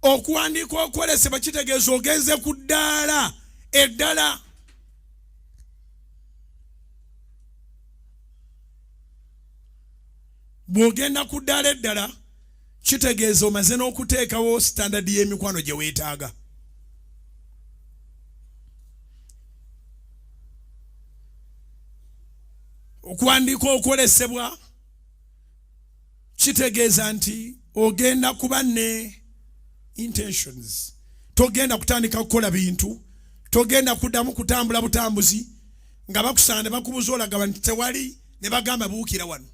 okuwandiika okwolesebwa kitegeeza ogenze ku ddaala eddala. Bw'ogenda ku ddaala eddala kitegeeza omaze n'okuteekawo standard y'emikwano gye weetaaga. Okuwandiika okwolesebwa kitegeeza nti ogenda kuba ne intentions. Togenda kutandika kukola bintu, togenda kuddamu kutambula butambuzi nga bakusaana bakubuza olaga nti tewali ne bagamba buukira wano.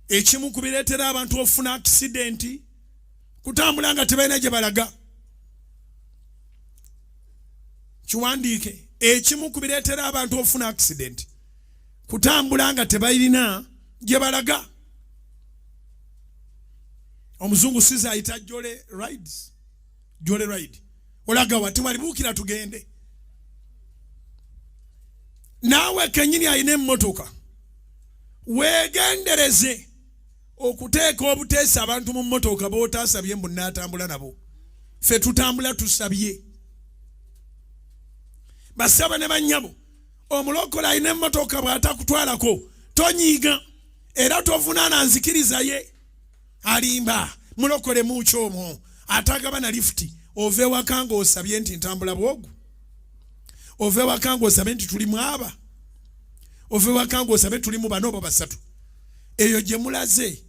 Ekimu ku bireetera abantu ofuna accident kutambula nga tebalina gye balaga. Kiwandiike. Ekimu ku bireetera abantu ofuna accident kutambula nga tebalina gye balaga. Omuzungu siza ayita jole rides. Jole ride. Olaga wati walibuukira tugende. Naawe kenyini ayina emmotoka. Weegendereze okuteeka obuteesa abantu mu mmotoka b'otaasabye mbu nnaatambula nabo. Ffe tutambula tusabye. Basaba ne bannyabo. Omulokole ayina emmotoka bwatakutwalako. Tonyiga. Era tovunaana nzikiriza ye. Alimba. Mulokole muukyo omwo. Atagaba na lifti. Ove wakanga osabye nti ntambula bwogu. Ove wakanga osabye nti tuli mwaba. Ove wakanga osabye tuli mu bano basatu. Eyo gye mulaze.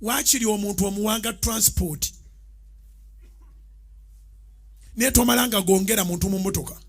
Waakiri omuntu omuwanga transport. Ne tomalanga gongera muntu mu mmotoka.